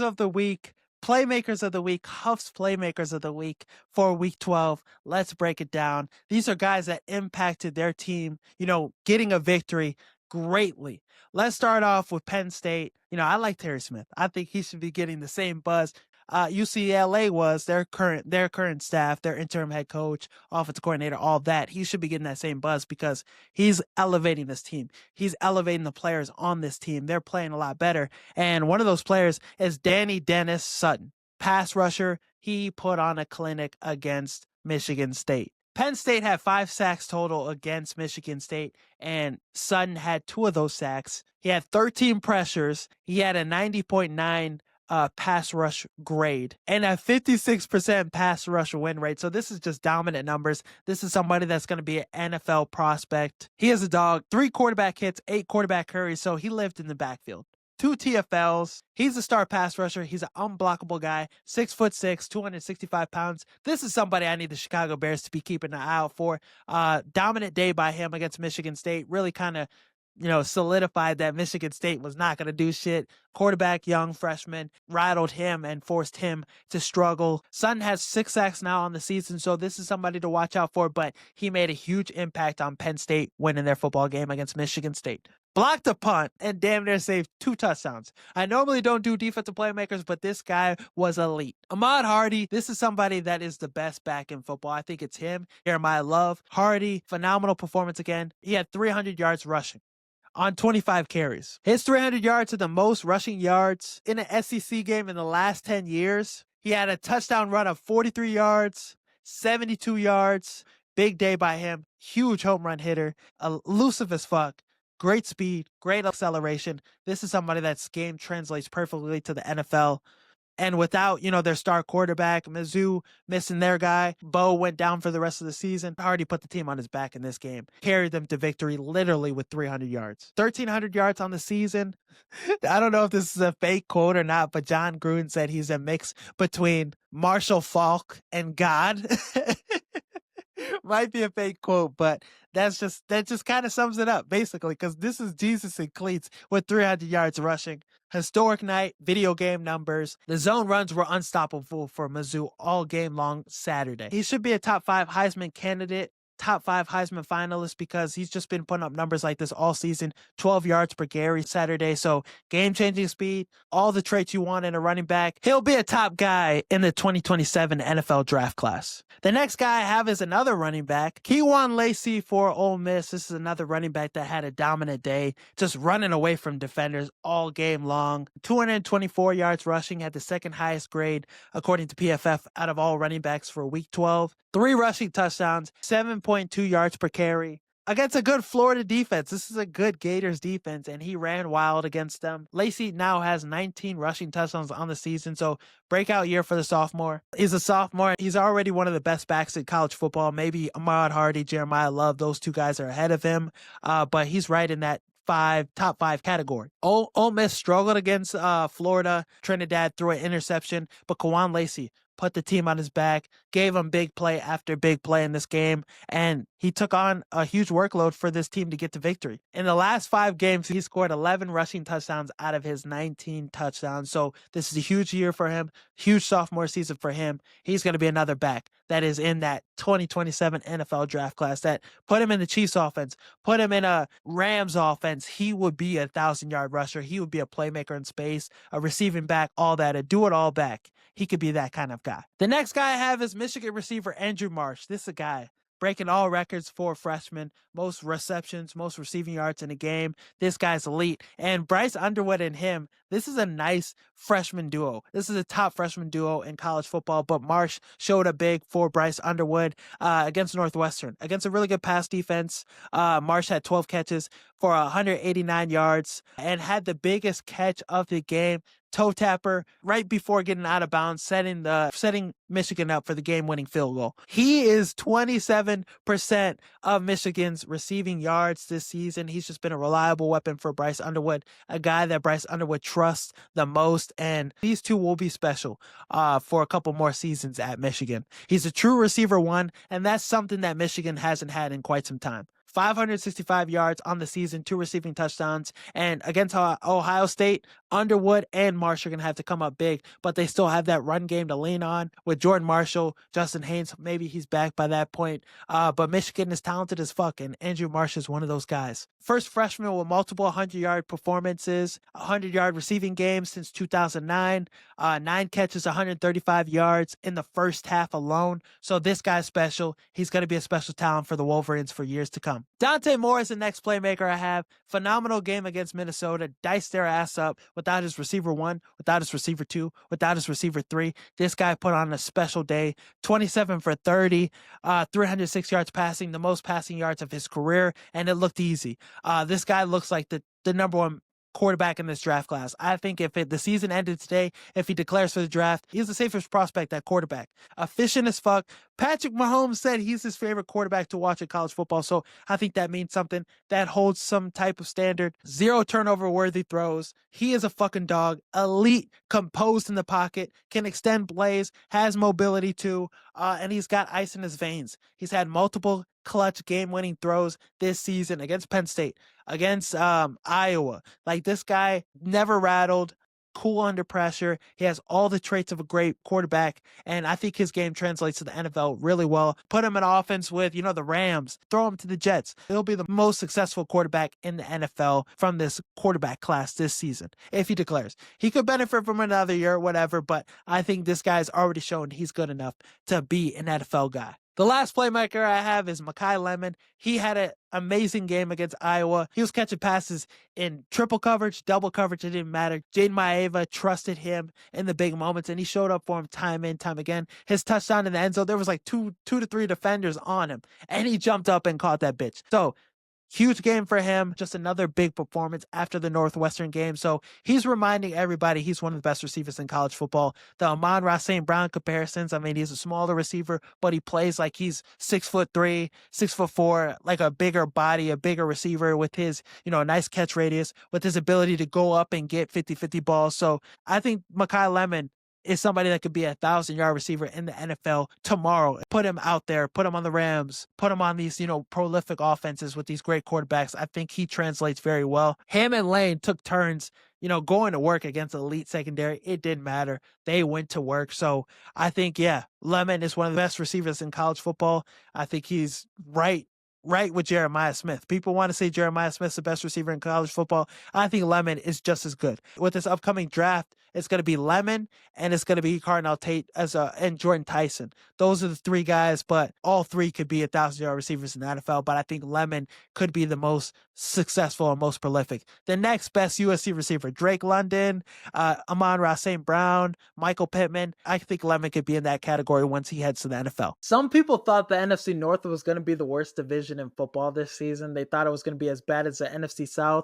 of the week, playmakers of the week, Huff's playmakers of the week for week 12. Let's break it down. These are guys that impacted their team, getting a victory greatly. Let's start off with Penn State. I like Terry Smith. I think he should be getting the same buzz UCLA was their current staff, their interim head coach, offensive coordinator, all that. He should be getting that same buzz because he's elevating this team. He's elevating the players on this team. They're playing a lot better. And one of those players is Danny Dennis Sutton, pass rusher. He put on a clinic against Michigan State. Penn State had 5 sacks total against Michigan State, and Sutton had 2 of those sacks. He had 13 pressures. He had a 90.9 pass rush grade and a 56% pass rush win rate. So this is just dominant numbers. This is somebody that's going to be an NFL prospect. He is a dog. 3 quarterback hits, 8 quarterback hurries. So he lived in the backfield. 2 TFLs. He's a star pass rusher. He's an unblockable guy. 6'6", 265 pounds. This is somebody I need the Chicago Bears to be keeping an eye out for. Dominant day by him against Michigan State. Really kind of solidified that Michigan State was not going to do shit. Quarterback, young freshman, rattled him and forced him to struggle. Sutton has 6 sacks now on the season, so this is somebody to watch out for, but he made a huge impact on Penn State winning their football game against Michigan State. Blocked a punt and damn near saved 2 touchdowns. I normally don't do defensive playmakers, but this guy was elite. Ahmad Hardy, this is somebody that is the best back in football. I think it's him. Jeremiah Love. Hardy, phenomenal performance again. He had 300 yards rushing on 25 carries. His 300 yards are the most rushing yards in an SEC game in the last 10 years. He had a touchdown run of 43 yards, 72 yards. Big day by him. Huge home run hitter. Elusive as fuck. Great speed, great acceleration. This is somebody that's game translates perfectly to the NFL. And without, their star quarterback, Mizzou missing their guy, Bo went down for the rest of the season. Hardy put the team on his back in this game. Carried them to victory literally with 300 yards. 1,300 yards on the season. I don't know if this is a fake quote or not, but John Gruden said he's a mix between Marshall Faulk and God. Might be a fake quote, but that just kind of sums it up, basically, because this is Jesus in cleats with 300 yards rushing. Historic night, video game numbers. The zone runs were unstoppable for Mizzou all game long Saturday. He should be a top 5 Heisman candidate, top 5 Heisman finalist, because he's just been putting up numbers like this all season. 12 yards per carry Saturday. So game-changing speed, all the traits you want in a running back. He'll be a top guy in the 2027 NFL draft class. The next guy I have is another running back, Keywan Lacey for Ole Miss. This is another running back that had a dominant day, just running away from defenders all game long. 224 yards rushing, had the second highest grade according to PFF out of all running backs for week 12. 3 rushing touchdowns, 7.2 yards per carry. Against a good Florida defense. This is a good Gators defense, and he ran wild against them. Lacey now has 19 rushing touchdowns on the season, so breakout year for the sophomore. He's a sophomore. He's already one of the best backs in college football. Maybe Ahmad Hardy, Jeremiah Love, those 2 guys are ahead of him, but he's right in that top 5 category. Ole Miss struggled against Florida. Trinidad threw an interception, but Keywan Lacey put the team on his back, gave him big play after big play in this game, and he took on a huge workload for this team to get to victory. In the last 5 games, he scored 11 rushing touchdowns out of his 19 touchdowns. So this is a huge year for him, huge sophomore season for him. He's going to be another back that is in that 2027 NFL draft class. That put him in the Chiefs offense, put him in a Rams offense. He would be a 1,000-yard rusher. He would be a playmaker in space, a receiving back, all that, a do-it-all back. He could be that kind of guy. The next guy I have is Michigan receiver Andrew Marsh. This is a guy breaking all records for freshmen, most receptions, most receiving yards in a game. This guy's elite. And Bryce Underwood and him, this is a nice freshman duo. This is a top freshman duo in college football, but Marsh showed up big for Bryce Underwood against Northwestern. Against a really good pass defense, Marsh had 12 catches for 189 yards and had the biggest catch of the game. Toe tapper right before getting out of bounds, setting Michigan up for the game-winning field goal. He is 27% of Michigan's receiving yards this season. He's just been a reliable weapon for Bryce Underwood, a guy that Bryce Underwood trusts the most, and these 2 will be special for a couple more seasons at Michigan. He's a true receiver 1, and that's something that Michigan hasn't had in quite some time. 565 yards on the season, 2 receiving touchdowns. And against Ohio State, Underwood and Marshall are going to have to come up big, but they still have that run game to lean on with Jordan Marshall, Justin Haynes. Maybe he's back by that point. But Michigan is talented as fuck, and Andrew Marsh is one of those guys. First freshman with multiple 100-yard performances, 100-yard receiving games since 2009, 9 catches, 135 yards in the first half alone. So this guy's special. He's going to be a special talent for the Wolverines for years to come. Dante Moore is the next playmaker I have. Phenomenal game against Minnesota. Diced their ass up without his receiver 1, without his receiver 2, without his receiver 3. This guy put on a special day. 27 for 30, 306 yards passing, the most passing yards of his career, and it looked easy. This guy looks like the number 1 quarterback in this draft class. I think if the season ended today, if he declares for the draft, he's the safest prospect at quarterback. Efficient as fuck. Patrick Mahomes said he's his favorite quarterback to watch in college football, so I think that means something. That holds some type of standard. 0 turnover-worthy throws. He is a fucking dog. Elite, composed in the pocket, can extend plays, has mobility too, and he's got ice in his veins. He's had multiple clutch game-winning throws this season against Penn State, against Iowa. Like, this guy never rattled, cool under pressure. He has all the traits of a great quarterback, and I think his game translates to the NFL really well. Put him in offense with, the Rams. Throw him to the Jets. He'll be the most successful quarterback in the NFL from this quarterback class this season, if he declares. He could benefit from another year or whatever, but I think this guy's already shown he's good enough to be an NFL guy. The last playmaker I have is Makai Lemon. He had an amazing game against Iowa. He was catching passes in triple coverage, double coverage. It didn't matter. Jaden Maeva trusted him in the big moments, and he showed up for him time and time again. His touchdown in the end zone, there was like two to three defenders on him, and he jumped up and caught that bitch. So, huge game for him. Just another big performance after the Northwestern game. So he's reminding everybody he's one of the best receivers in college football. The Amon-Ra St. Brown comparisons. I mean, he's a smaller receiver, but he plays like he's 6'3", 6'4", like a bigger body, a bigger receiver with his, nice catch radius, with his ability to go up and get 50-50 balls. So I think Makai Lemon is somebody that could be a 1,000-yard receiver in the NFL tomorrow. Put him out there, put him on the Rams, put him on these, prolific offenses with these great quarterbacks. I think he translates very well. Him and Lane took turns, going to work against the elite secondary. It didn't matter. They went to work. So I think, Lemon is one of the best receivers in college football. I think he's right with Jeremiah Smith. People want to say Jeremiah Smith's the best receiver in college football. I think Lemon is just as good. With this upcoming draft, it's going to be Lemon, and it's going to be Cardinal Tate and Jordan Tyson. Those are the 3 guys, but all 3 could be 1,000-yard receivers in the NFL, but I think Lemon could be the most successful and most prolific. The next best USC receiver, Drake London, Amon-Ra St. Brown, Michael Pittman. I think Lemon could be in that category once he heads to the NFL. Some people thought the NFC North was going to be the worst division in football this season. They thought it was going to be as bad as the NFC South.